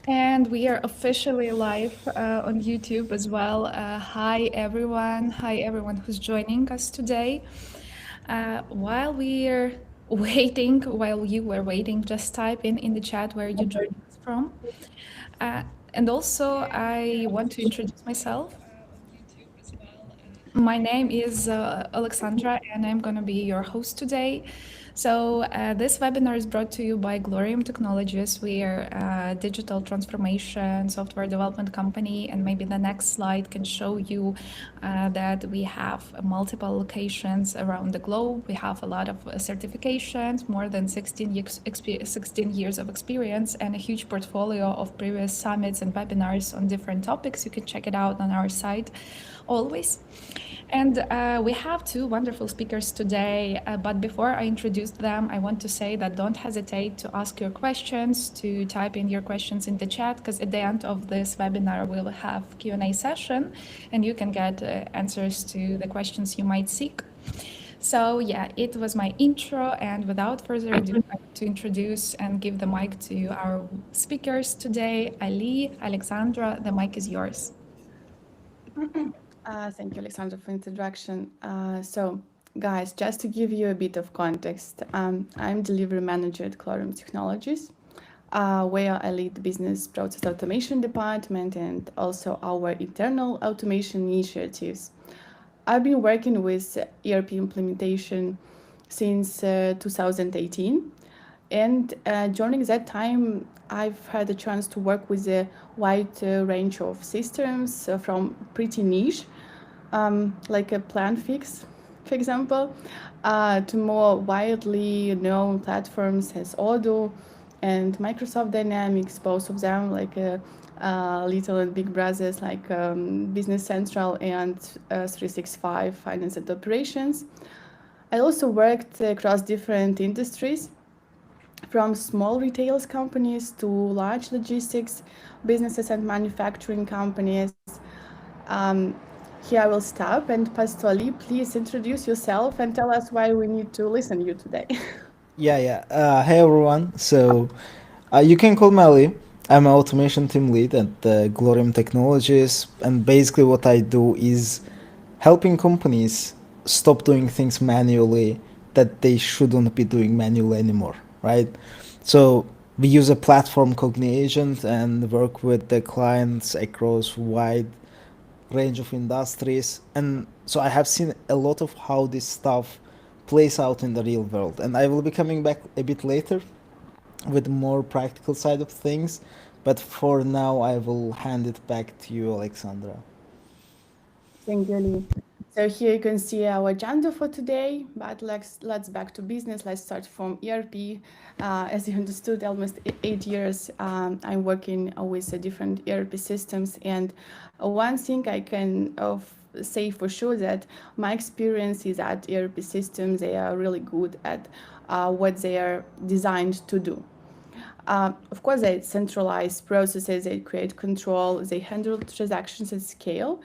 And we are officially live on YouTube as well. Hi, everyone. Hi, everyone who's joining us today. While we're waiting, while you were waiting, just type in the chat where you joined us from. Uh, and also, I want to introduce myself. My name is Alexandra, and I'm going to be your host today. This webinar is brought to you by Glorium Technologies. We are a digital transformation software development company, and maybe the next slide can show you that we have multiple locations around the globe. We have a lot of certifications, more than 16 years of experience, and a huge portfolio of previous summits and webinars on different topics. You can check it out on our site always. And we have two wonderful speakers today. But before I introduce them, I want to say that don't hesitate to ask your questions, to type in your questions in the chat, because at the end of this webinar, we'll have Q&A session, and you can get answers to the questions you might seek. So yeah, it was my intro, and without further ado, I want to introduce and give the mic to our speakers today. Ali, Alexandra, the mic is yours. Thank you, Alexandra, for introduction. Guys, just to give you a bit of context, I'm delivery manager at Glorium Technologies, where I lead the business process automation department and also our internal automation initiatives. I've been working with ERP implementation since 2018, and during that time, I've had a chance to work with a wide range of systems from pretty niche, like a plan fix, for example, to more widely known platforms as Odoo and Microsoft Dynamics, both of them like little and big brothers like Business Central and 365 Finance and Operations. I also worked across different industries, from small retail companies to large logistics businesses and manufacturing companies. Um, Here I will stop and pass to Ali. Please introduce yourself and tell us why we need to listen to you today. Yeah. Hey everyone. You can call me Ali. I'm an automation team lead at Glorium Technologies, and basically what I do is helping companies stop doing things manually that they shouldn't be doing manually anymore, right? So we use a platform called Agent and work with the clients across wide range of industries, and so I have seen a lot of how this stuff plays out in the real world, and I will be coming back a bit later with more practical side of things, but for now I will hand it back to you, Alexandra. Thank you, Ali. So here you can see our agenda for today, but let's back to business. Let's start from ERP. As you understood, almost 8 years I'm working with different ERP systems, and one thing I can say for sure that my experience is that ERP systems, they are really good at what they are designed to do. Of course, they centralize processes, they create control, they handle transactions at scale.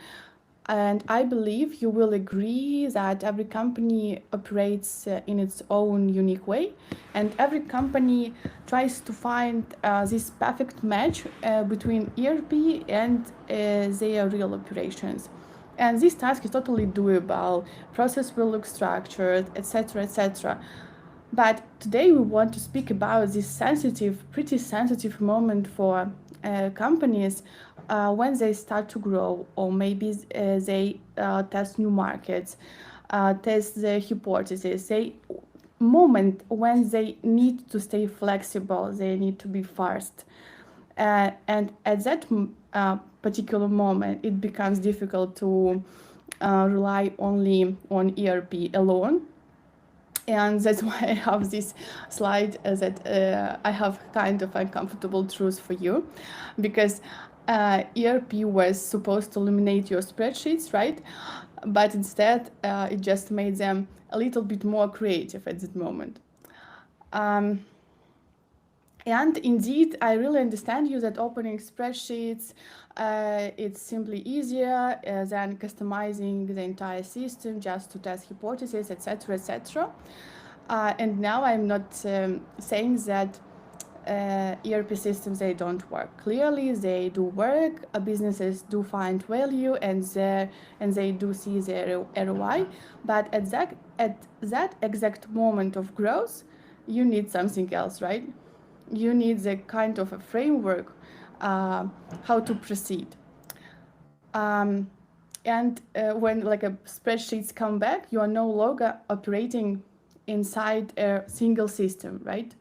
And I believe you will agree that every company operates in its own unique way, and every company tries to find this perfect match between ERP and their real operations. And this task is totally doable, process will look structured, etc., etc. But today we want to speak about this sensitive, pretty sensitive moment for companies when they start to grow, or maybe they test new markets, test their hypotheses. They moment when they need to stay flexible, they need to be fast. And at that particular moment, it becomes difficult to rely only on ERP alone. And that's why I have this slide that I have kind of uncomfortable truth for you, because ERP was supposed to eliminate your spreadsheets, right? But instead, it just made them a little bit more creative at that moment. Um, and indeed, I really understand you that opening spreadsheets, it's simply easier than customizing the entire system just to test hypotheses, etc., etc. And now I'm not saying that ERP systems, they don't work. Clearly, they do work. Businesses do find value, and they do see their ROI. But at that exact moment of growth, you need something else, right? You need the kind of a framework, how to proceed. When like a spreadsheets come back, you are no longer operating inside a single system, right?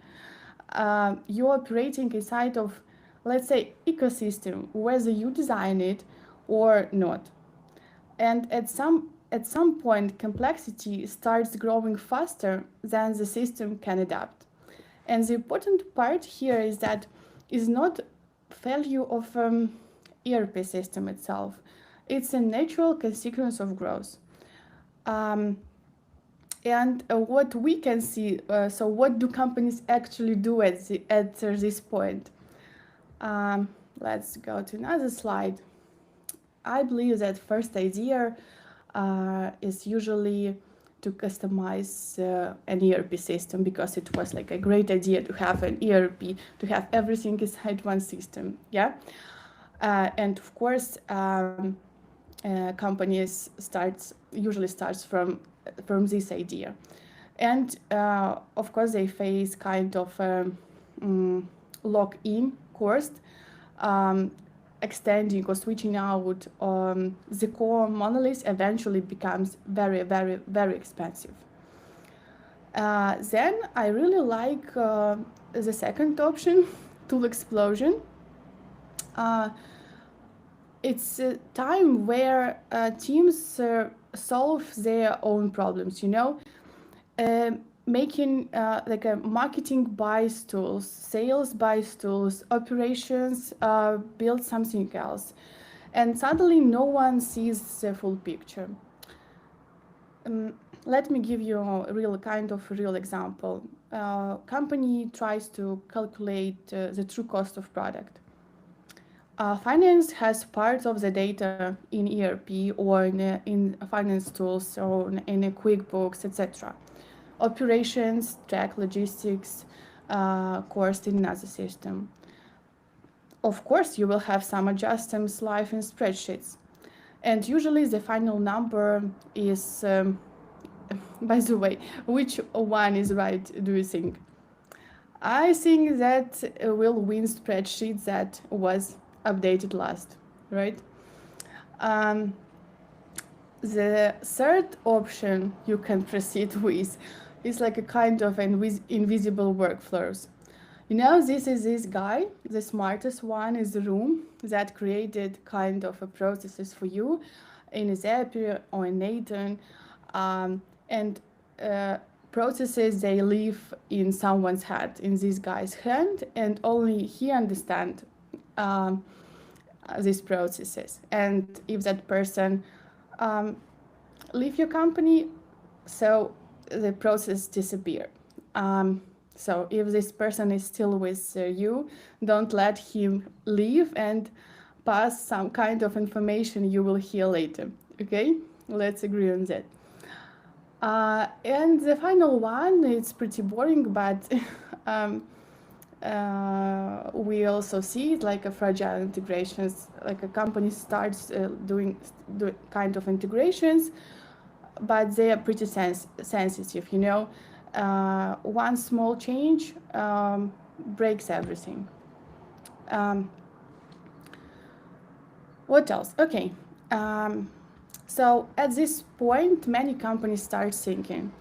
You're operating inside of, let's say, ecosystem, whether you design it or not. And at some point, complexity starts growing faster than the system can adapt. And the important part here is that is not failure of ERP system itself. It's a natural consequence of growth. Um, and what we can see, so what do companies actually do at this point? Let's go to another slide. I believe that first idea is usually to customize an ERP system, because it was like a great idea to have an ERP, to have everything inside one system. Yeah, and of course, companies usually starts from this idea, and of course they face kind of lock-in cost, um, extending or switching out the core monolith eventually becomes very, very, very expensive. Then I really like the second option, tool explosion. Uh, it's a time where teams solve their own problems, uh, making like a marketing buys tools, sales buys tools, operations build something else, and suddenly no one sees the full picture. Let me give you a real example. Company tries to calculate the true cost of product. Finance has part of the data in ERP or in finance tools or in a QuickBooks, etc. Operations track logistics cost in another system. Of course, you will have some adjustments live in spreadsheets. And usually the final number is, by the way, which one is right, do you think? I think that will win spreadsheet that was updated last, right? Um, the third option you can proceed with is like a kind of invisible workflows. This is this guy, the smartest one in the room, that created kind of a processes for you in Zapier or in Nathan, and processes, they live in someone's head, in this guy's hand, and only he understands these processes. And if that person leave your company, so the process disappear. So if this person is still with you, don't let him leave and pass some kind of information you will hear later. Okay, let's agree on that. And the final one, it's pretty boring, but we also see it like a fragile integrations, like a company starts doing kind of integrations, but they are pretty sensitive, one small change breaks everything. What else? Okay. So at this point, many companies start thinking,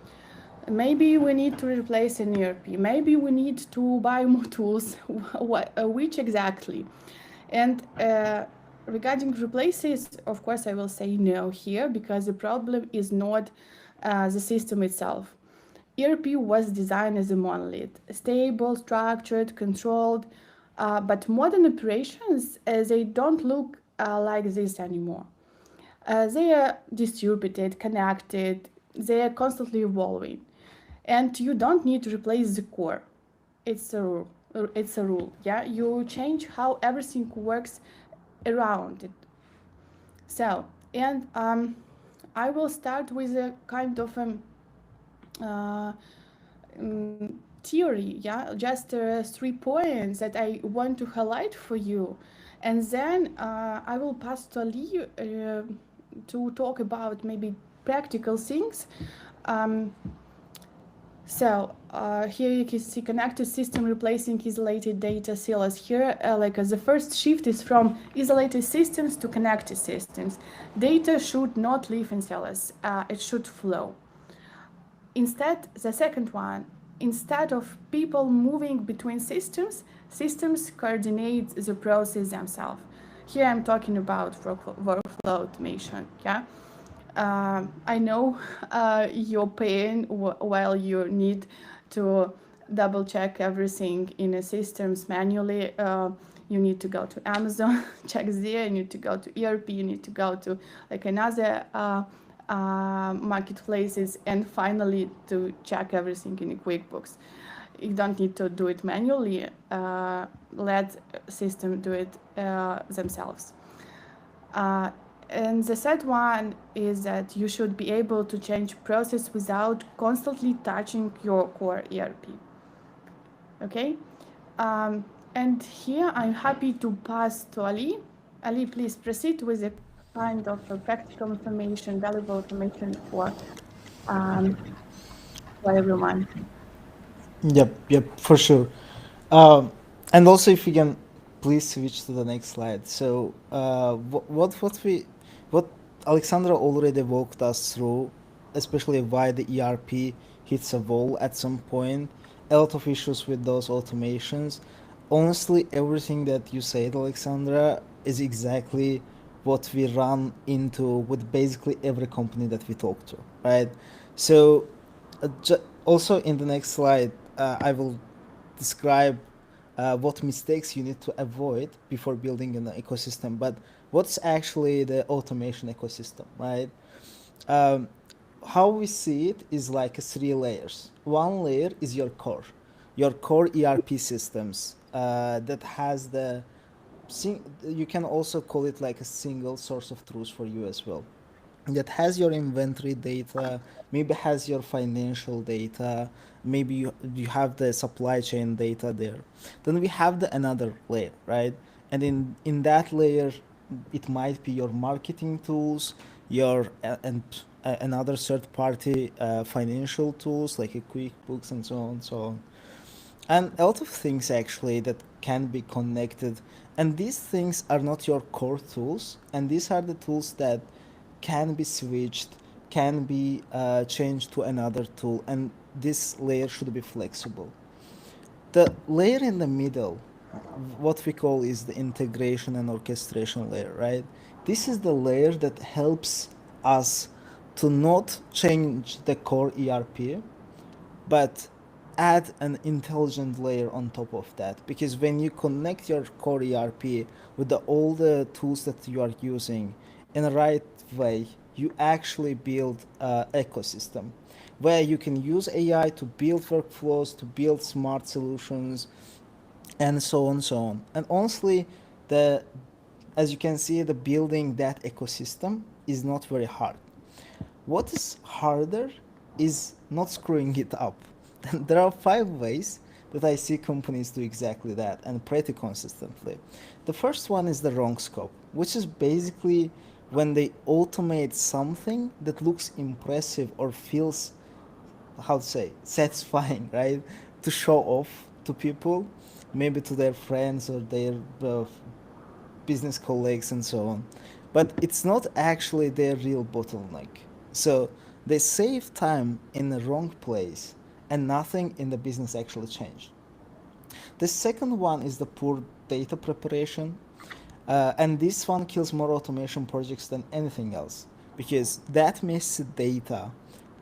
maybe we need to replace an ERP, maybe we need to buy more tools, which exactly? And regarding replaces, of course, I will say no here, because the problem is not the system itself. ERP was designed as a monolith, stable, structured, controlled, but modern operations, they don't look like this anymore. They are distributed, connected, they are constantly evolving. And you don't need to replace the core. It's a rule. Yeah, you change how everything works around it. So, and I will start with a kind of theory, yeah, just 3 points that I want to highlight for you, and then I will pass to Ali to talk about maybe practical things. Um, here you can see connected system replacing isolated data silos. Here, the first shift is from isolated systems to connected systems. Data should not live in silos. It should flow. Instead, the second one, instead of people moving between systems, systems coordinate the process themselves. Here I'm talking about workflow automation. Yeah, I know your pain while you need to double check everything in a systems manually. You need to go to Amazon, check there. You need to go to ERP. You need to go to like another marketplaces, and finally to check everything in QuickBooks. You don't need to do it manually. Let system do it themselves. And the third one is that you should be able to change process without constantly touching your core ERP. Okay? And here I'm happy to pass to Ali. Ali, please proceed with a kind of a practical information, valuable information um, for everyone. Yep, for sure. Um, and also, if you can please switch to the next slide. So, what Alexandra already walked us through, especially why the ERP hits a wall at some point, a lot of issues with those automations. Honestly, everything that you said, Alexandra, is exactly what we run into with basically every company that we talk to, right? So, also in the next slide, I will describe what mistakes you need to avoid before building an ecosystem, but what's actually the automation ecosystem, right? Um, how we see it is like 3 layers. One layer is your core ERP systems that has you can also call it like a single source of truth for you as well, that has your inventory data, maybe has your financial data, maybe you have the supply chain data there. Then we have the another layer, right? And in that layer, it might be your marketing tools, your and another third party financial tools like a QuickBooks and so on and so on, and a lot of things actually that can be connected. And these things are not your core tools, and these are the tools that can be switched, can be changed to another tool, and this layer should be flexible. The layer in the middle, what we call is the integration and orchestration layer, right? This is the layer that helps us to not change the core ERP, but add an intelligent layer on top of that, because when you connect your core ERP with all the tools that you are using in the right way, you actually build an ecosystem where you can use AI to build workflows, to build smart solutions, and so on, so on. And honestly, the as you can see, the building that ecosystem is not very hard. What is harder is not screwing it up. There are 5 ways that I see companies do exactly that, and pretty consistently. The first one is the wrong scope, which is basically when they automate something that looks impressive or feels, how to say, satisfying, right? To show off to people, maybe to their friends or their business colleagues and so on. But it's not actually their real bottleneck. So they save time in the wrong place and nothing in the business actually changed. The second one is the poor data preparation. And this one kills more automation projects than anything else, because that messy data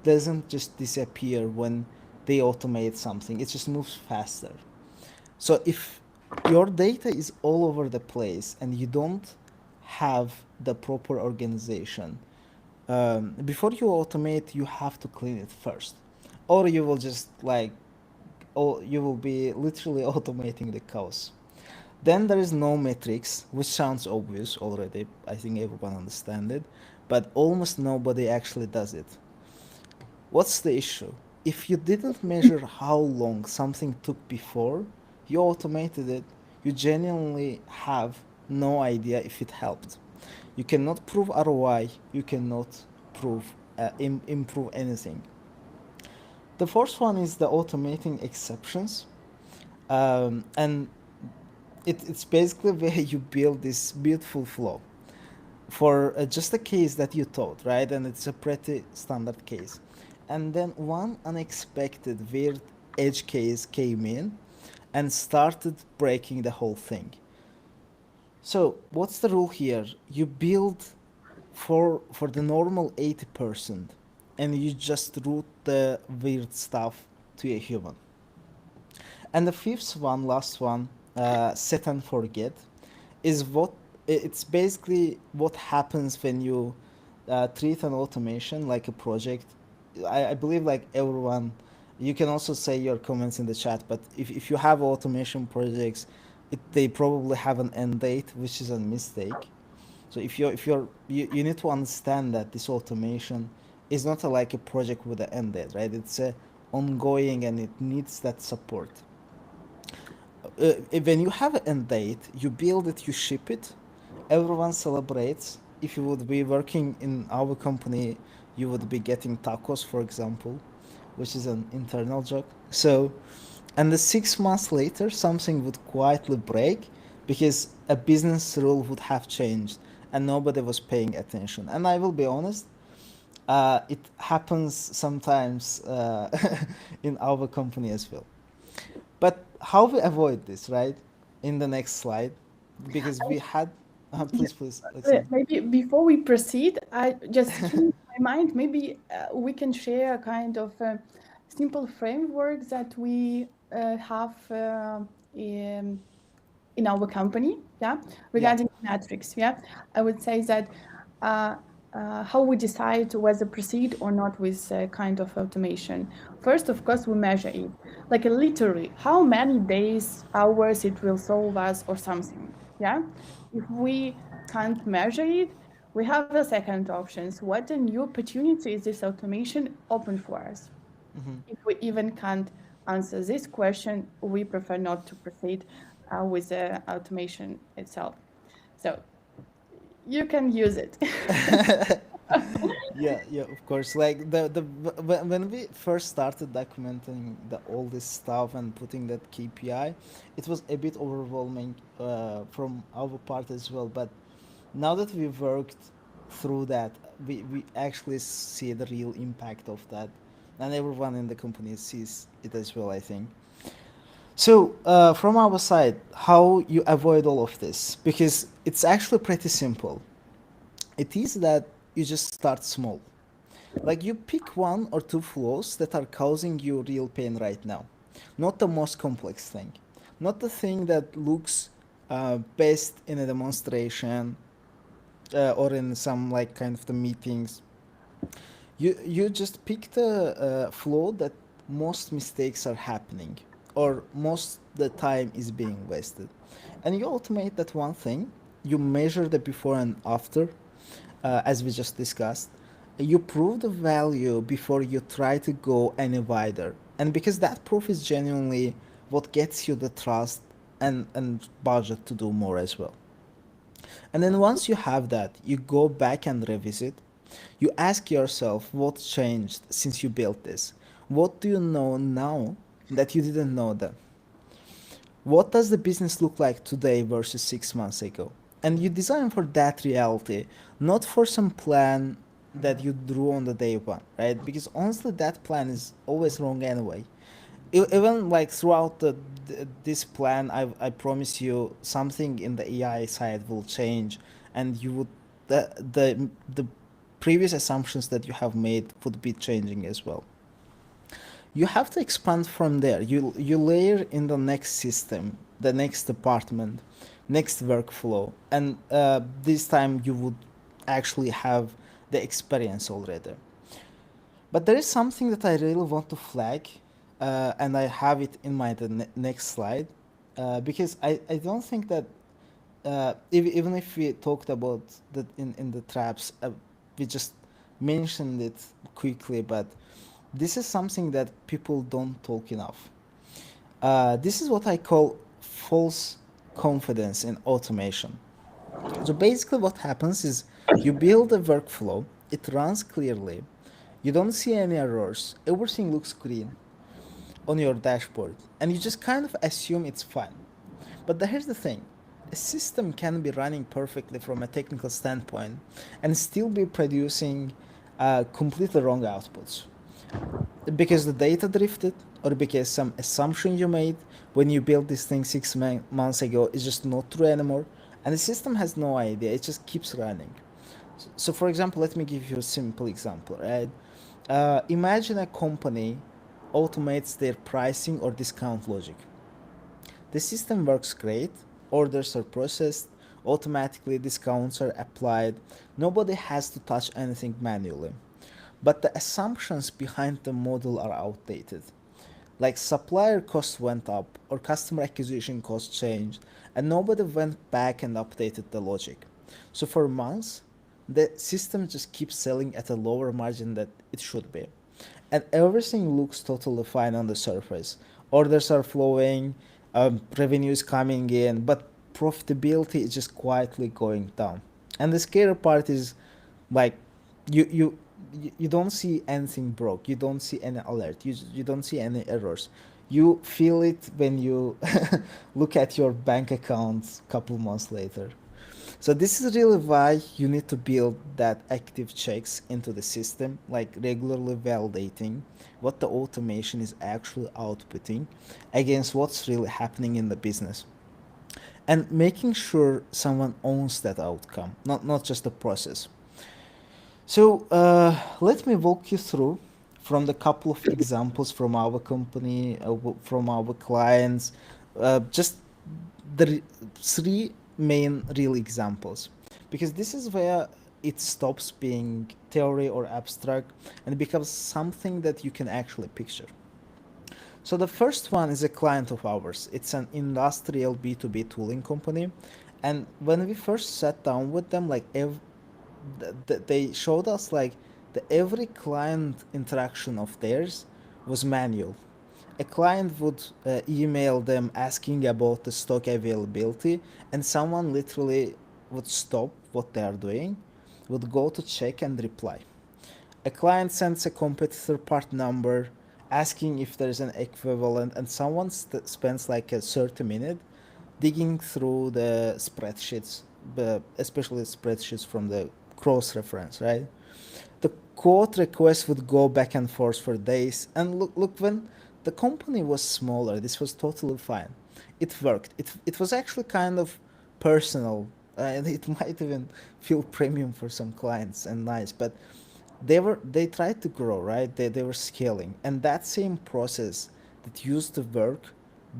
doesn't just disappear when they automate something, it just moves faster. So if your data is all over the place and you don't have the proper organization, before you automate, you have to clean it first, or you will just like, oh, you will be literally automating the chaos. Then there is no metrics, which sounds obvious already. I think everyone understands it, but almost nobody actually does it. What's the issue? if you didn't measure how long something took before you automated it, you genuinely have no idea if it helped. You cannot prove ROI, you cannot improve anything. The first one is the automating exceptions. And it's basically where you build this beautiful flow for just a case that you thought, right? And it's a pretty standard case. And then one unexpected weird edge case came in and started breaking the whole thing. So what's the rule here? You build for the normal 80% and you just route the weird stuff to a human. And the fifth one, last one, set and forget, is what it's basically what happens when you treat an automation like a project. I believe like everyone, you can also say your comments in the chat, but if you have automation projects, they probably have an end date, which is a mistake. So you need to understand that this automation is not like a project with an end date, right? It's a ongoing and it needs that support. When you have an end date, you build it, you ship it, everyone celebrates. If you would be working in our company, you would be getting tacos, for example, which is an internal joke. So, and the 6 months later, something would quietly break because a business rule would have changed and nobody was paying attention. And I will be honest, it happens sometimes in our company as well. But how we avoid this, right? In the next slide, because we had. Please, Alexander. Maybe before we proceed, I just came to my mind, maybe we can share a kind of simple framework that we have in our company, yeah, Yeah. regarding metrics, yeah. I would say that uh, how we decide whether proceed or not with kind of automation. First, of course, we measure it, like literally how many days, hours it will solve us or something, yeah. If we can't measure it, we have the second options. What a new opportunity is this automation open for us? If we even can't answer this question, we prefer not to proceed with the automation itself. So you can use it. Yeah, of course. Like when we first started documenting all this stuff and putting that KPI, it was a bit overwhelming from our part as well. But now that we've worked through that, we actually see the real impact of that, and everyone in the company sees it as well, I think. So, from our side, how you avoid all of this? Because it's actually pretty simple. It is that you just start small. Like you pick one or two flaws that are causing you real pain right now. Not the most complex thing. Not the thing that looks best in a demonstration or in some like kind of the meetings. You just pick the flow that most mistakes are happening or most the time is being wasted, and you automate that one thing. You measure the before and after, as we just discussed. You prove the value before you try to go any wider, and because that proof is genuinely what gets you the trust and budget to do more as well. And then once you have that, you go back and revisit. You ask yourself what changed since you built this. What do you know now that you didn't know then? What does the business look like today versus 6 months ago? And you design for that reality, not for some plan that you drew on the day one, right? Because honestly, that plan is always wrong anyway. Even like throughout this plan, I promise you something in the AI side will change, and you would the previous assumptions that you have made would be changing as well. You have to expand from there. You layer in the next system, the next department, next workflow, and this time you would actually have the experience already. But there is something that I really want to flag, and I have it in my next slide, because I don't think that even if we talked about that in the traps, we just mentioned it quickly, but This is something that people don't talk enough. This is what I call false confidence in automation. So basically, what happens is you build a workflow, it runs clearly, you don't see any errors, everything looks green on your dashboard, and you just kind of assume it's fine. But here's the thing, a system can be running perfectly from a technical standpoint and still be producing completely wrong outputs because the data drifted or because some assumption you made when you built this thing months ago is just not true anymore, and the system has no idea, it just keeps running. So for example, let me give you a simple example, right? Imagine a company automates their pricing or discount logic. The system works great, orders are processed automatically, discounts are applied, nobody has to touch anything manually. But the assumptions behind the model are outdated. Like supplier costs went up or customer acquisition costs changed, and nobody went back and updated the logic. So for months, the system just keeps selling at a lower margin that it should be. And everything looks totally fine on the surface. Orders are flowing, revenue is coming in, but profitability is just quietly going down. And the scary part is like you you you don't see anything broke, you don't see any alert, you don't see any errors. You feel it when you look at your bank account a couple months later. So this is really why you need to build that active checks into the system, like regularly validating what the automation is actually outputting against what's really happening in the business, and making sure someone owns that outcome, not just the process. So let me walk you through from the couple of examples from our company, from our clients, just the three main real examples, because this is where it stops being theory or abstract and becomes something that you can actually picture. So the first one is a client of ours. It's an industrial B2B tooling company. And when we first sat down with them, like they showed us like every client interaction of theirs was manual. A client would email them asking about the stock availability, and someone literally would stop what they are doing, would go to check and reply. A client sends a competitor part number asking if there's an equivalent, and someone spends like a 30 minute digging through the spreadsheets, especially spreadsheets from the cross reference, right? The quote request would go back and forth for days. And look, when the company was smaller, this was totally fine. It worked. It was actually kind of personal, and it might even feel premium for some clients and nice. But they tried to grow, right? They were scaling, and that same process that used to work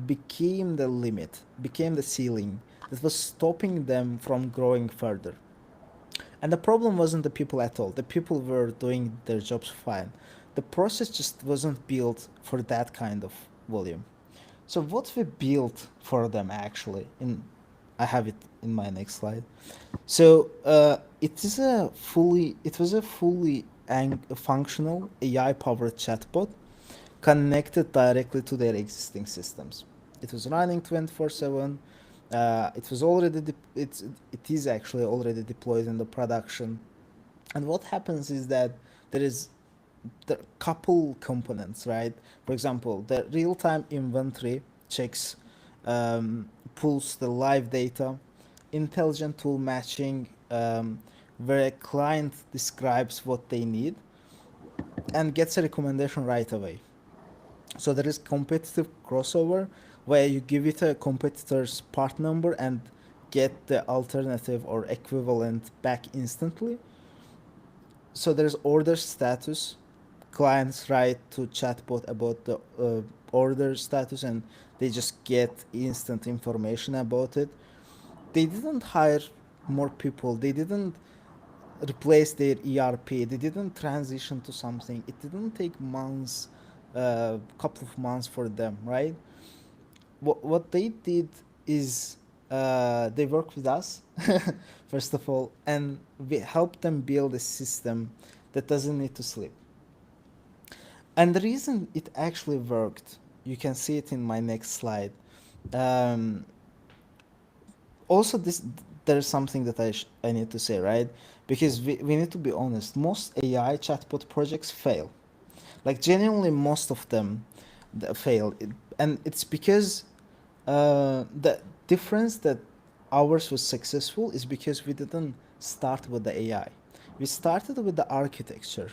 became the limit, became the ceiling that was stopping them from growing further. And the problem wasn't the people at all. The people were doing their jobs fine. The process just wasn't built for that kind of volume. So what we built for them actually, in I have it in my next slide. So it was a fully functional AI powered chatbot connected directly to their existing systems. It was running 24/7. It was already it is actually already deployed in the production. And what happens is that there is the couple components, right? For example, the real-time inventory checks, pulls the live data, intelligent tool matching, where a client describes what they need and gets a recommendation right away. So there is competitive crossover where you give it a competitor's part number and get the alternative or equivalent back instantly. So there's order status. Clients write to chatbot about the order status, and they just get instant information about it. They didn't hire more people. They didn't replace their ERP. They didn't transition to something. It didn't take months, couple of months for them, right? What they did is they worked with us first of all, and we helped them build a system that doesn't need to sleep. And the reason it actually worked, you can see it in my next slide. Um, Also, this there's something that I need to say, right? Because we need to be honest. Most AI chatbot projects fail. Like genuinely, most of them fail, and it's because the difference that ours was successful is because we didn't start with the AI. We started with the architecture,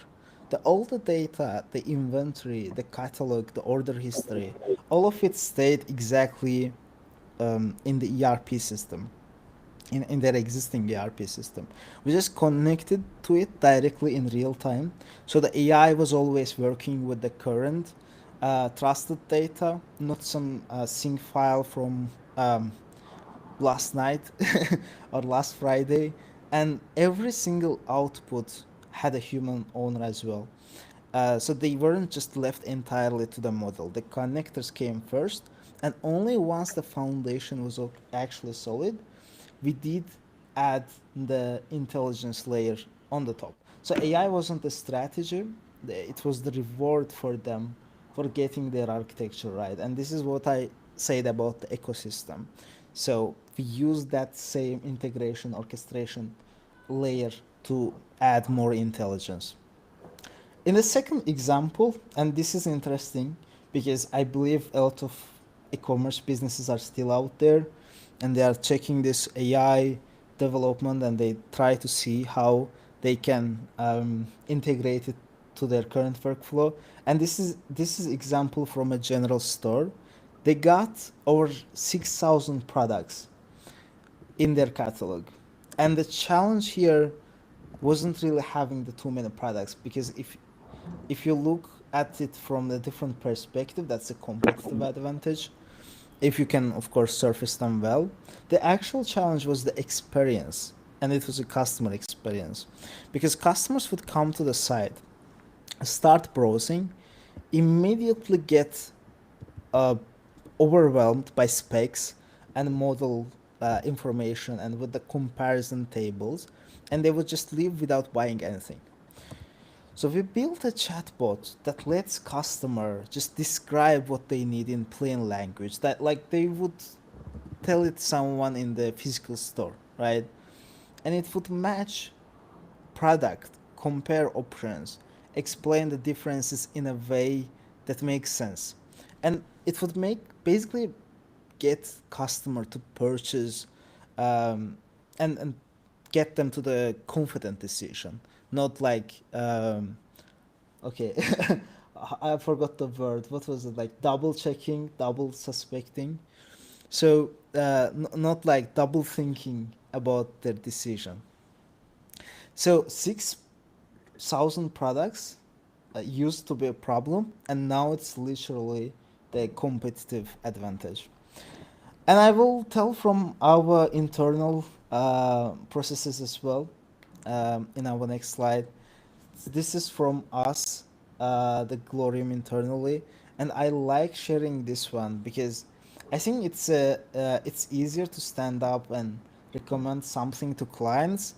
all the data, the inventory, the catalog, the order history, all of it stayed exactly in the ERP system, in their existing ERP system. We just connected to it directly in real time. So the AI was always working with the current trusted data, not some sync file from last night or last Friday. And every single output had a human owner as well. So they weren't just left entirely to the model. The connectors came first, and only once the foundation was actually solid, we did add the intelligence layer on the top. So AI wasn't the strategy, it was the reward for them for getting their architecture right. And this is what I said about the ecosystem. So we use that same integration orchestration layer to add more intelligence. In the second example, and this is interesting because I believe a lot of e-commerce businesses are still out there and they are checking this AI development and they try to see how they can integrate it to their current workflow. And this is example from a general store. They got over 6,000 products in their catalog, and the challenge here wasn't really having the too many products, because if you look at it from a different perspective, that's a competitive advantage if you can, of course, surface them well. The actual challenge was the experience, and it was a customer experience, because customers would come to the site, start browsing, immediately get uh, overwhelmed by specs and model information and with the comparison tables, and they would just leave without buying anything. So we built a chatbot that lets customer just describe what they need in plain language, that like they would tell it someone in the physical store, right? And it would match product, compare options, explain the differences in a way that makes sense. And it would make basically get customer to purchase and get them to the confident decision, not like okay I forgot the word, what was it, like double checking, double suspecting. So not like double thinking about their decision. So 6,000 products used to be a problem, and now it's literally the competitive advantage. And I will tell from our internal processes as well in our next slide. So this is from us, the Glorium internally, and I like sharing this one because I think it's easier to stand up and recommend something to clients,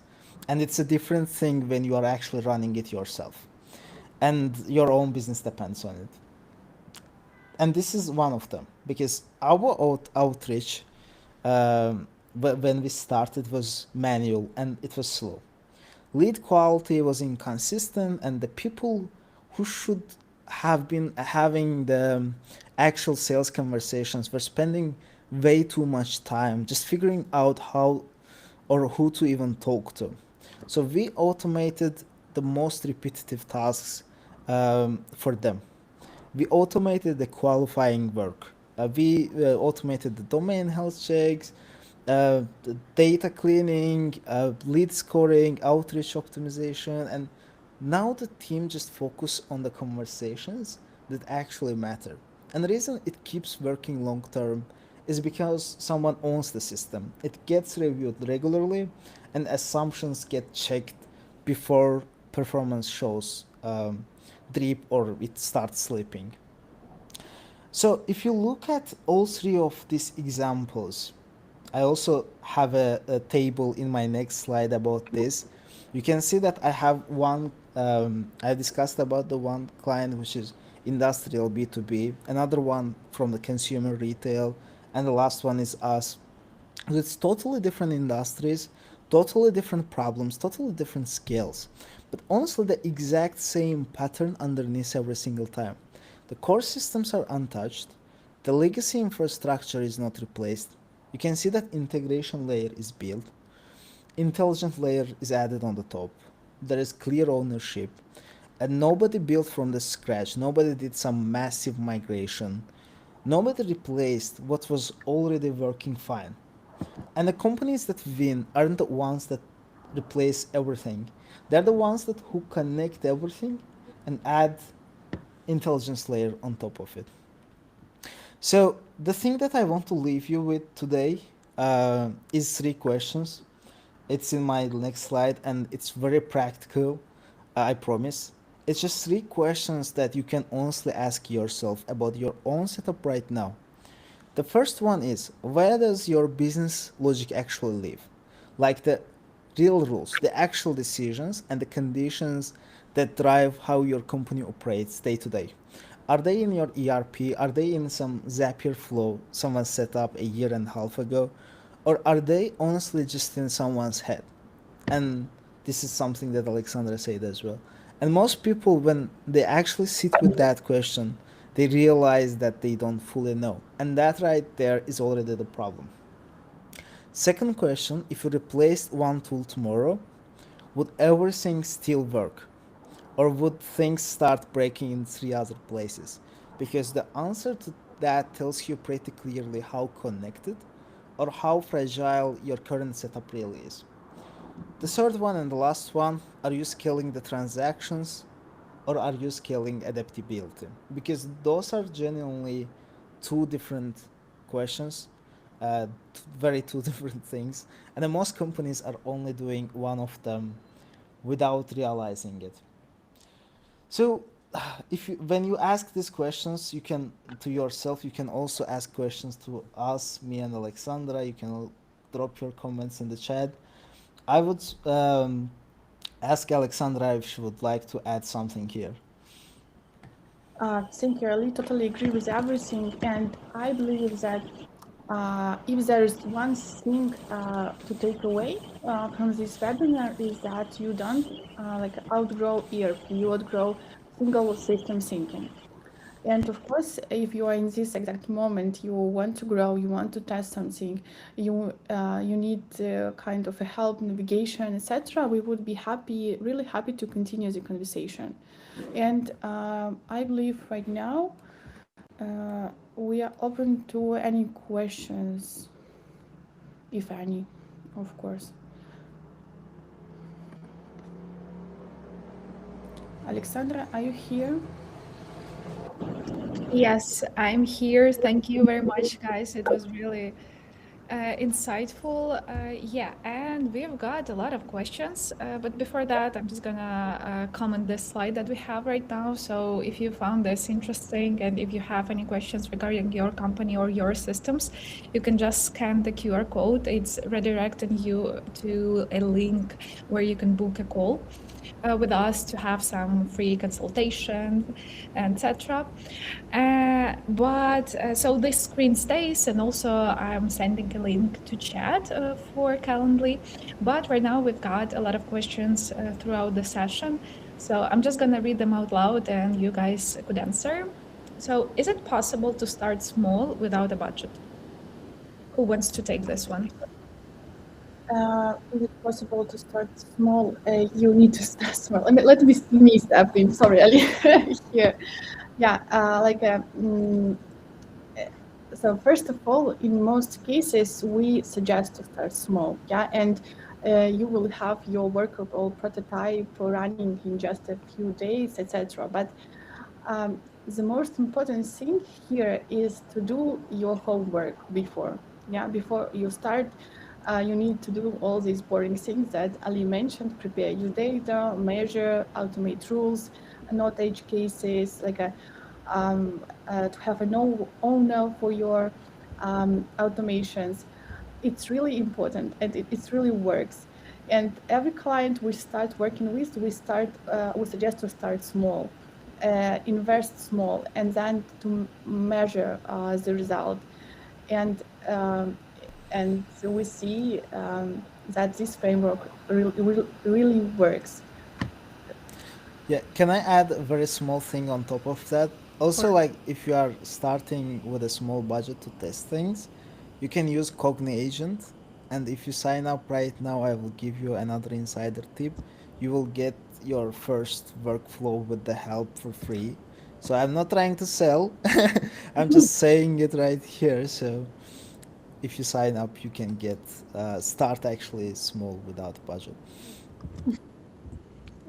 and it's a different thing when you are actually running it yourself, and your own business depends on it. And this is one of them, because our outreach when we started was manual and it was slow. Lead quality was inconsistent, and the people who should have been having the actual sales conversations were spending way too much time just figuring out how or who to even talk to. So we automated the most repetitive tasks for them. We automated the qualifying work. We automated the domain health checks, the data cleaning, lead scoring, outreach optimization, and now the team just focus on the conversations that actually matter. And the reason it keeps working long term is because someone owns the system. It gets reviewed regularly, and assumptions get checked before performance shows drip or it starts slipping. So if you look at all three of these examples, I also have a table in my next slide about this. You can see that I have one, I discussed about the one client which is industrial B2B, another one from the consumer retail, and the last one is us. It's totally different industries, totally different problems, totally different scales, but honestly, the exact same pattern underneath every single time. The core systems are untouched, the legacy infrastructure is not replaced. You can see that integration layer is built, intelligent layer is added on the top. There is clear ownership, and nobody built from the scratch. Nobody did some massive migration. Nobody replaced what was already working fine. And the companies that win aren't the ones that replace everything. They're the ones that who connect everything and add intelligence layer on top of it. So the thing that I want to leave you with today is three questions. It's in my next slide and it's very practical, I promise. It's just three questions that you can honestly ask yourself about your own setup right now. The first one is, where does your business logic actually live? Like the real rules, the actual decisions, and the conditions that drive how your company operates day to day. Are they in your ERP? Are they in some Zapier flow someone set up a year and a half ago? Or are they honestly just in someone's head? And this is something that Alexandra said as well. And most people, when they actually sit with that question, they realize that they don't fully know. And that right there is already the problem. Second question, if you replaced one tool tomorrow, would everything still work? Or would things start breaking in three other places? Because the answer to that tells you pretty clearly how connected or how fragile your current setup really is. The third one and the last one, are you scaling the transactions or are you scaling adaptability? Because those are genuinely two different questions, very two different things, and then most companies are only doing one of them without realizing it. So, if you, when you ask these questions, you can to yourself, you can also ask questions to us, me and Alexandra. You can drop your comments in the chat. I would ask Alexandra if she would like to add something here. Thank you. I totally agree with everything, and I believe that if there is one thing to take away from this webinar is that you don't like outgrow ERP, you outgrow single system thinking. And of course, if you are in this exact moment, you want to grow, you want to test something, you need kind of a help, navigation, etc. We would be happy, really happy to continue the conversation. And I believe right now we are open to any questions, if any, of course. Alexandra, are you here? Yes, I'm here. Thank you very much, guys. It was really insightful. Yeah, and we've got a lot of questions. But before that, I'm just gonna comment this slide that we have right now. So if you found this interesting and if you have any questions regarding your company or your systems, you can just scan the QR code. It's redirecting you to a link where you can book a call with us to have some free consultation, etc. But so this screen stays, and also I'm sending a link to chat for Calendly. But right now we've got a lot of questions throughout the session, so I'm just gonna read them out loud, and you guys could answer. So, is it possible to start small without a budget? Who wants to take this one? Is it possible to start small? You need to start small. I mean, let me step in. Sorry, Ali. Here. Yeah, so first of all, in most cases, we suggest to start small. Yeah, and you will have your workable prototype running in just a few days, etc. But the most important thing here is to do your homework before. Yeah, before you start, you need to do all these boring things that Ali mentioned: prepare your data, measure, automate rules, note edge cases, to have a no owner for your automations. It's really important, and it really works. And every client we start working with, we suggest to start small. invest small and then to measure the result. And um, and so we see that this framework really works. Yeah, can I add a very small thing on top of that? Also, Or like if you are starting with a small budget to test things, you can use Cogni Agent. And if you sign up right now, I will give you another insider tip. You will get your first workflow with the help for free. So I'm not trying to sell, I'm just saying it right here. So if you sign up, you can get start actually small without budget.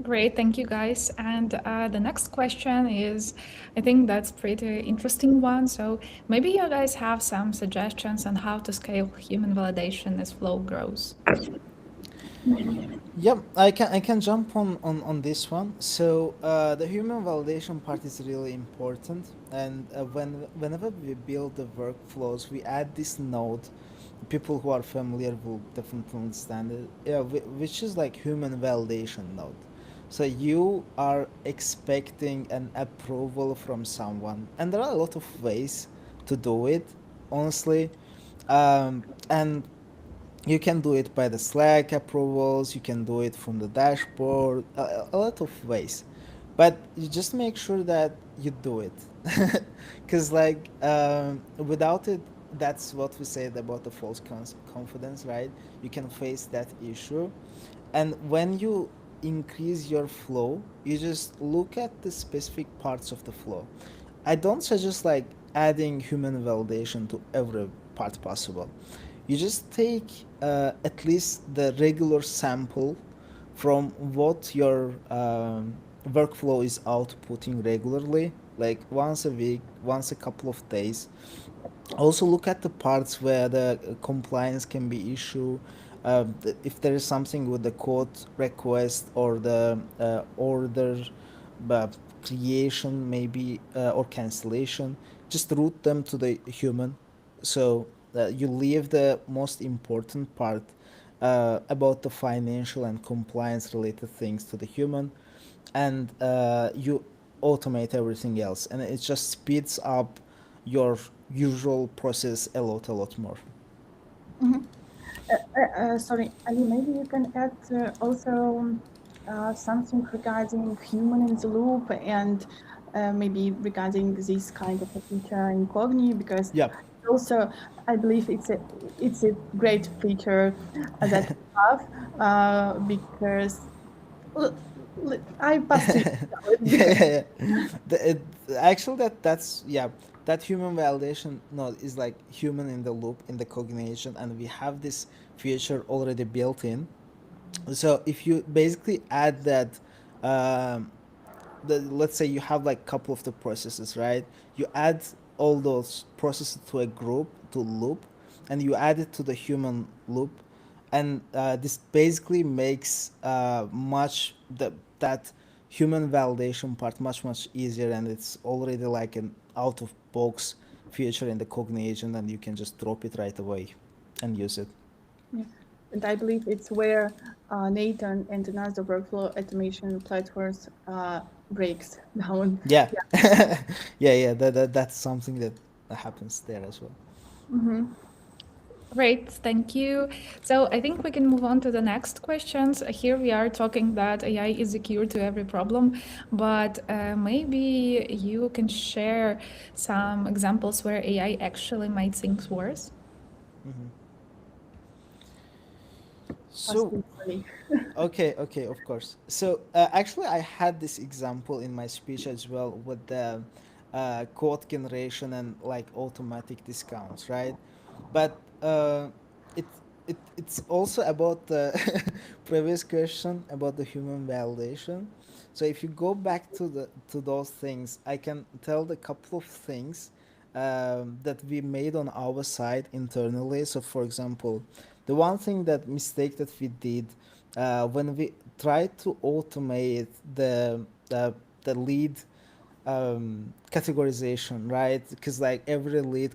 Great, thank you guys. And the next question is, I think that's pretty interesting one. So maybe you guys have some suggestions on how to scale human validation as flow grows. Yep, I can jump on this one. So the human validation part is really important, and whenever we build the workflows, we add this node. People who are familiar will definitely understand it. Yeah, which is like human validation node. So you are expecting an approval from someone, and there are a lot of ways to do it, honestly, and you can do it by the Slack approvals, you can do it from the dashboard, a lot of ways. But you just make sure that you do it. Because, like, without it, that's what we said about the false confidence, right? You can face that issue. And when you increase your flow, you just look at the specific parts of the flow. I don't suggest like adding human validation to every part possible. You just take at least the regular sample from what your workflow is outputting regularly, like once a week, once a couple of days. Also look at the parts where the compliance can be issue, if there is something with the code request or the order creation maybe, or cancellation, just route them to the human. So you leave the most important part about the financial and compliance related things to the human, and you automate everything else, and it just speeds up your usual process a lot more. Mhm. Sorry, Ali, maybe you can add also something regarding human in the loop and maybe regarding this kind of a feature in Cogni, because Yeah. also I believe it's a great feature that we have because l- I passed to you because Yeah. Actually, that's yeah, that human validation node is like human in the loop in the cognition, and we have this feature already built in. So if you basically add that, um, let's say you have like couple of the processes, right? You add all those processes to a group, to loop, and you add it to the human loop, and this basically makes that human validation part much easier, and it's already like an out of box feature in the cognition, and you can just drop it right away and use it. yeah. And I believe it's where Nathan and another workflow automation platforms breaks down. Yeah. Yeah. Yeah, that's something that happens there as well. Mhm. Great, thank you. So I think we can move on to the next questions. Here we are talking that AI is the cure to every problem, but maybe you can share some examples where AI actually made things worse. Hmm. So, Possibly. okay, of course. So, actually, I had this example in my speech as well with the code generation and like automatic discounts, right? But it it's also about the previous question about the human validation. So if you go back to those things, I can tell the couple of things that we made on our side internally. So for example, the one thing that mistake that we did when we tried to automate the lead categorization, right? Because like every lead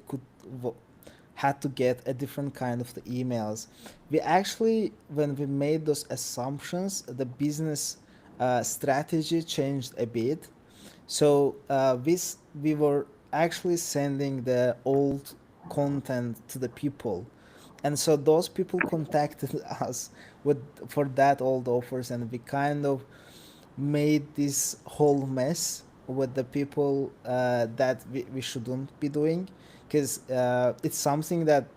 had to get a different kind of the emails. We actually, when we made those assumptions, the business strategy changed a bit. So we were actually sending the old content to the people, and so those people contacted us with for that old offers, and we kind of made this whole mess with the people that we shouldn't be doing, because it's something that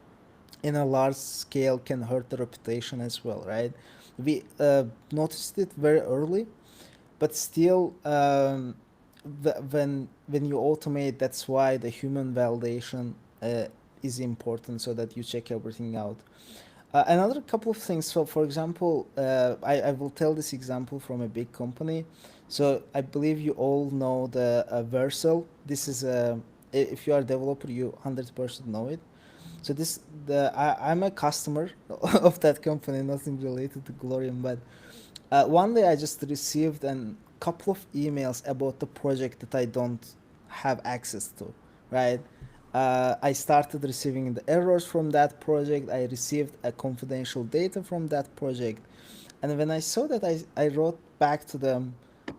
in a large scale can hurt the reputation as well, right? We noticed it very early, but still, when you automate, that's why the human validation is important, so that you check everything out. Another couple of things. So, for example, I will tell this example from a big company. So, I believe you all know the Vercel. This is a, if you are a developer, you 100% know it. So I'm a customer of that company, nothing related to Glorium, but one day I just received a couple of emails about the project that I don't have access to, right? I started receiving the errors from that project. I received a confidential data from that project. And when I saw that, I wrote back to them,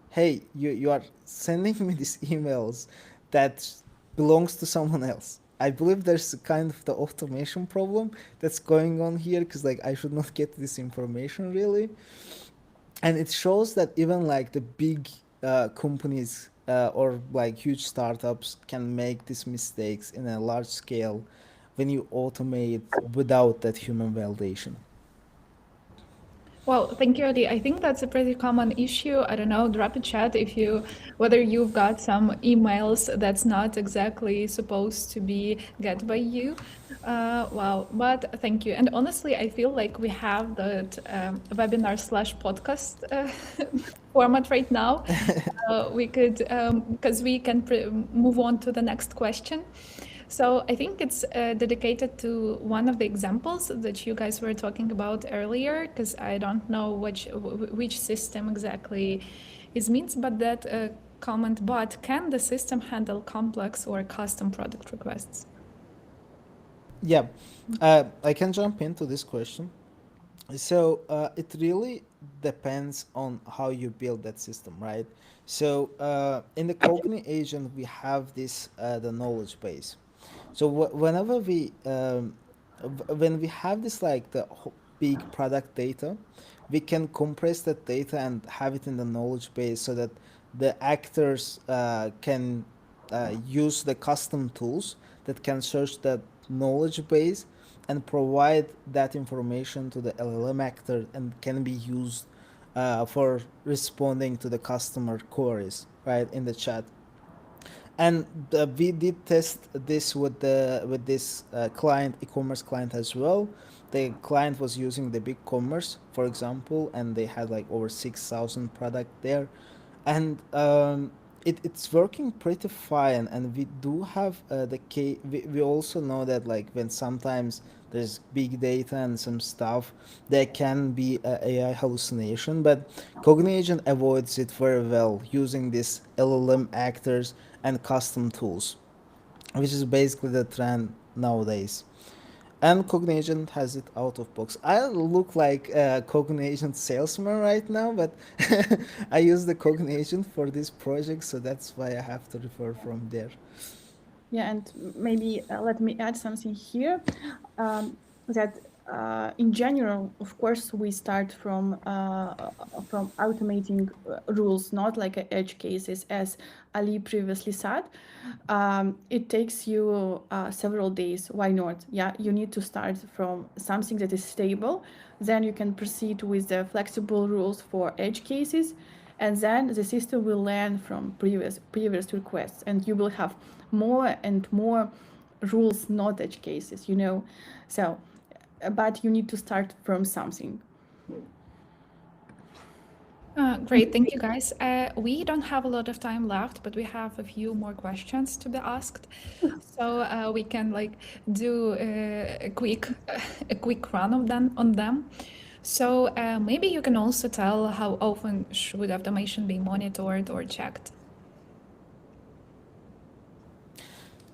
hey, you are sending me these emails that belongs to someone else. I believe there's kind of the automation problem that's going on here, because like I should not get this information really. And it shows that even like the big companies or like huge startups can make these mistakes in a large scale when you automate without that human validation. Well, thank you, Ali. I think that's a pretty common issue. I don't know, drop a chat if you whether you've got some emails that's not exactly supposed to be get by you. Wow, but thank you. And honestly, I feel like we have that webinar slash podcast format right now. We could because we can move on to the next question. So I think it's dedicated to one of the examples that you guys were talking about earlier, because I don't know which system exactly is means, but that comment, but can the system handle complex or custom product requests? Yeah, I can jump into this question. So it really depends on how you build that system, right? So in the Cogni agent, we have this the knowledge base. So whenever when we have this like the big product data, we can compress that data and have it in the knowledge base, so that the actors can use the custom tools that can search that knowledge base and provide that information to the LLM actor, and can be used for responding to the customer queries, right, in the chat. And we did test this with this client, e-commerce client as well. The client was using the big commerce, for example, and they had like over 6,000 product there. And it's working pretty fine. And we do have we also know that like when sometimes there's big data and some stuff, there can be a AI hallucination, but Cogniagent avoids it very well using these LLM actors and custom tools, which is basically the trend nowadays. And Cogniagent has it out of box. I look like a Cogniagent salesman right now, but I use the Cogniagent for this project, so that's why I have to refer from there. Yeah, and maybe let me add something here. That in general, of course, we start from automating rules, not like edge cases, as Ali previously said. It takes you several days. Why not? Yeah, you need to start from something that is stable. Then you can proceed with the flexible rules for edge cases, and then the system will learn from previous requests, and you will have more and more rules, not edge cases, you know. So but you need to start from something. Great, thank you guys. We don't have a lot of time left, but we have a few more questions to be asked, so we can like do a quick run of them on them. So maybe you can also tell how often should automation be monitored or checked.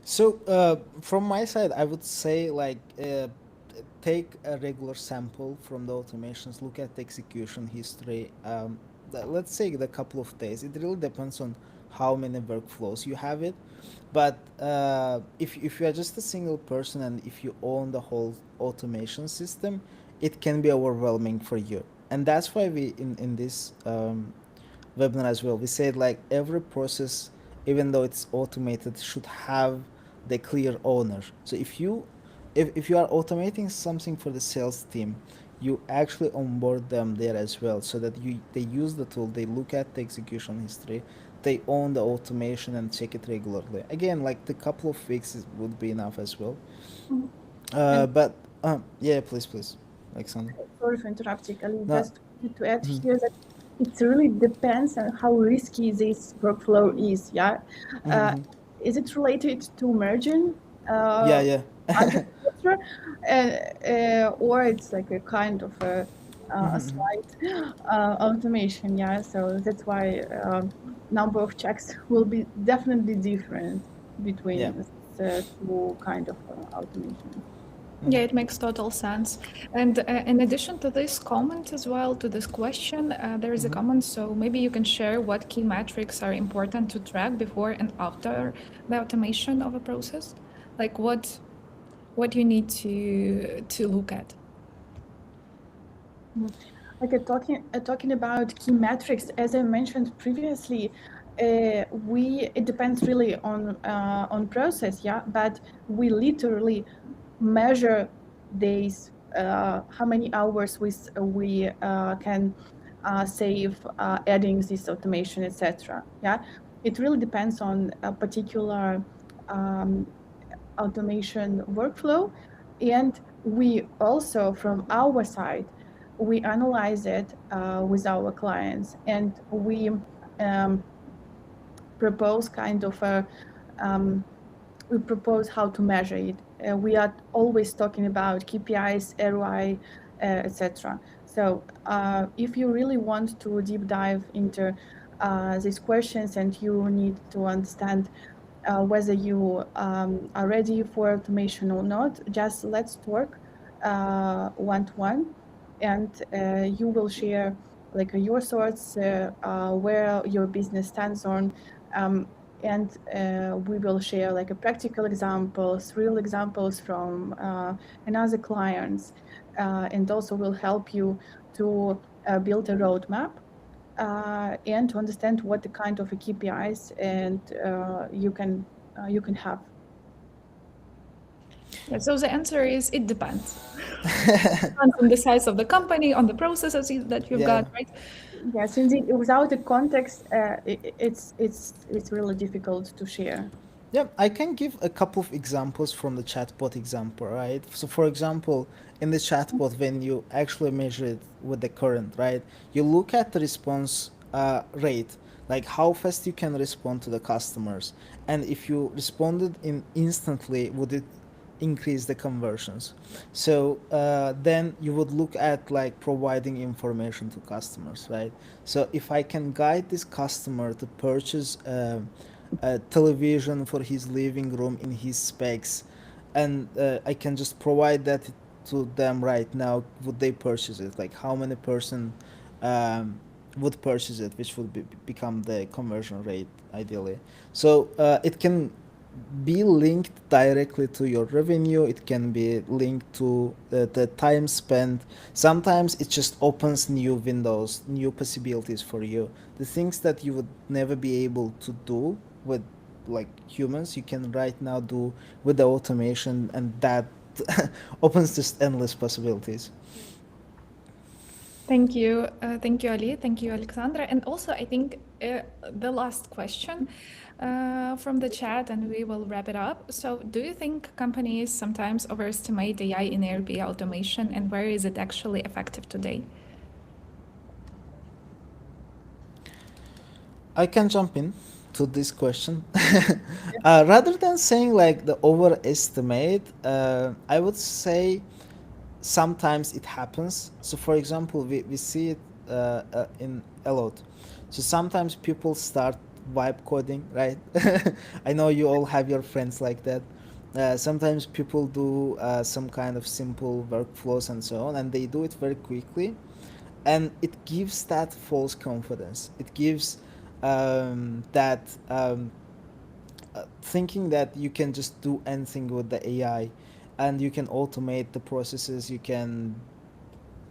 So from my side, I would say like take a regular sample from the automations, look at the execution history. Let's say the couple of days. It really depends on how many workflows you have it. But if you are just a single person and if you own the whole automation system, it can be overwhelming for you. And that's why we in this webinar as well, we said like every process, even though it's automated, should have the clear owner. So if you are automating something for the sales team, you actually onboard them there as well, so that they use the tool, they look at the execution history, they own the automation and check it regularly. Again, like the couple of weeks would be enough as well. Mhm. And But yeah, please, Alexander. sorry for interrupting, Ali. No. Just to add here that it really depends on how risky this workflow is. Yeah, is it related to merging? Yeah. Architecture, or it's like a kind of a slight automation. Yeah, so that's why number of checks will be definitely different between Yeah. the two kind of automation. Yeah, it makes total sense. And in addition to this comment as well, to this question, there is a comment. So maybe you can share what key metrics are important to track before and after the automation of a process, like what you need to look at. Like talking about key metrics, as I mentioned previously, it depends really on process, yeah. But we literally measure days, how many hours we can save adding this automation, etc. Yeah, it really depends on a particular automation workflow, and we also from our side we analyze it with our clients, and we propose kind of a we propose how to measure it. We are always talking about KPIs, ROI, etc. So if you really want to deep dive into these questions and you need to understand whether you are ready for automation or not, just let's talk one-to-one, and you will share like your thoughts, where your business stands on, and we will share like a practical examples, real examples from another clients, and also will help you to build a roadmap and to understand what the kind of KPIs and you can have. Yeah, so the answer is it depends. Depends on the size of the company, on the processes that you've Yeah. got, right? Yes, indeed. Without the context, it's really difficult to share. Yeah, I can give a couple of examples from the chatbot example, right? So, for example, in the chatbot, when you actually measure it with the current, right, you look at the response rate, like how fast you can respond to the customers, and if you responded in instantly, would it increase the conversions? So then you would look at like providing information to customers, right? So if I can guide this customer to purchase a television for his living room in his specs, and I can just provide that to them right now, would they purchase it? Like how many person would purchase it, which would become the conversion rate ideally. So it can be linked directly to your revenue. It can be linked to the time spent. Sometimes it just opens new windows, new possibilities for you. The things that you would never be able to do with like humans, you can right now do with the automation, and that opens just endless possibilities. Thank you, Ali. Thank you, Alexandra. And also, I think the last question from the chat, and we will wrap it up. So, do you think companies sometimes overestimate AI in ERP automation, and where is it actually effective today? I can jump in to this question. Rather than saying like the overestimate, I would say sometimes it happens. So, for example, we see it in a lot. So, sometimes people start vibe coding, right? I know you all have your friends like that. Sometimes people do some kind of simple workflows and so on, and they do it very quickly, and it gives that false confidence. It gives that thinking that you can just do anything with the AI and you can automate the processes, you can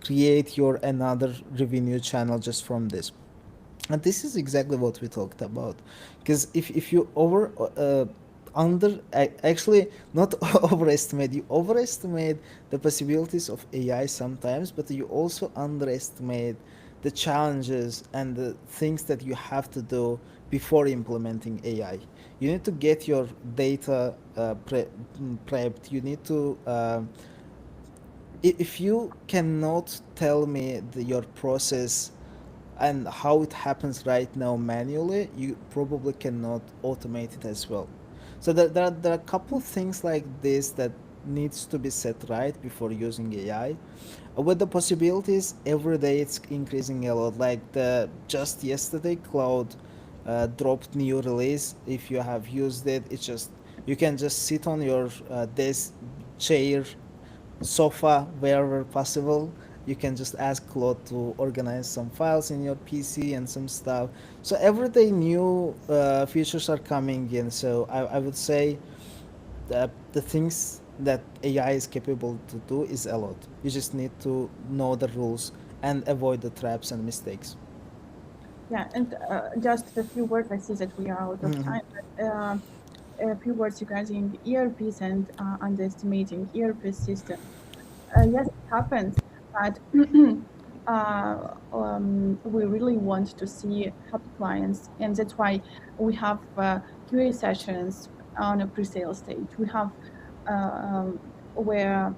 create your another revenue channel just from this. And this is exactly what we talked about. Because if you actually not overestimate, you overestimate the possibilities of AI sometimes, but you also underestimate the challenges and the things that you have to do before implementing AI. You need to get your data prepped. You need to if you cannot tell me your process and how it happens right now manually, you probably cannot automate it as well. So there are a couple of things like this that needs to be set right before using AI. With the possibilities, every day it's increasing a lot. Like the just yesterday, Cloud dropped new release. If you have used it, it's just you can just sit on your desk chair sofa wherever possible. You can just ask Claude to organize some files in your PC and some stuff. So every day new features are coming in. So I would say that the things that AI is capable to do is a lot. You just need to know the rules and avoid the traps and mistakes. Yeah, and just a few words. I see that we are out of Mhm. time. But, a few words regarding ERPs and underestimating ERP system. Yes, it happens, but we really want to see happy clients, and that's why we have QA sessions on a pre-sale stage. We have where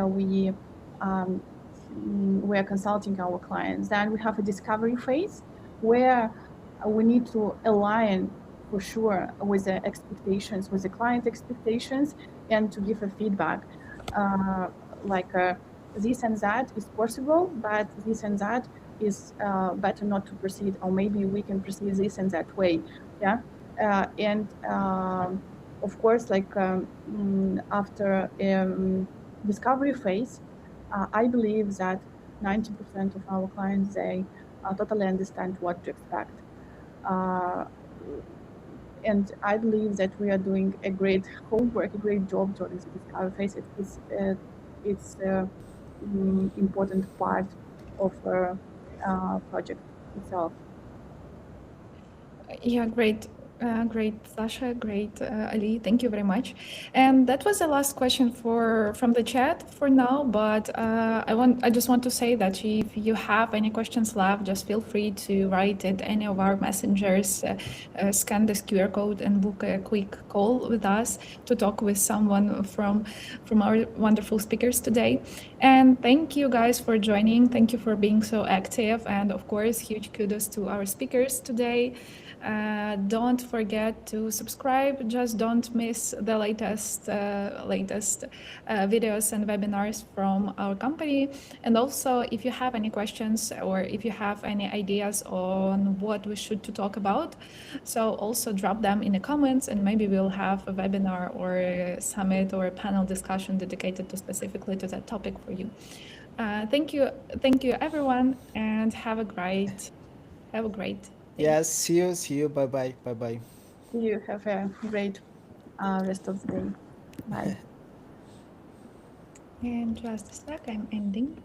we um, we're consulting our clients. Then we have a discovery phase where we need to align for sure with the expectations, with the client expectations, and to give a feedback. Uh, like this and that is possible, but this and that is better not to proceed, or maybe we can proceed this and that way. Yeah, and of course, like after discovery phase, I believe that 90% of our clients they totally understand what to expect. Uh, and I believe that we are doing a great homework, a great job during the discovery phase. It's important part of a project itself. Yeah, great. Great, Sasha. Great, Ali. Thank you very much. And that was the last question for from the chat for now. But I just want to say that if you have any questions left, just feel free to write it any of our messengers. Scan this QR code and book a quick call with us to talk with someone from our wonderful speakers today. And thank you guys for joining. Thank you for being so active. And of course, huge kudos to our speakers today. Don't forget to subscribe. Just don't miss the latest videos and webinars from our company. And also, if you have any questions or if you have any ideas on what we should to talk about, so also drop them in the comments, and maybe we'll have a webinar or a summit or a panel discussion dedicated to specifically to that topic for you. Thank you, everyone, and have a great day. Yes, see you. Bye bye. Bye bye. You have a great rest of the day. Bye. And just a sec, I'm ending.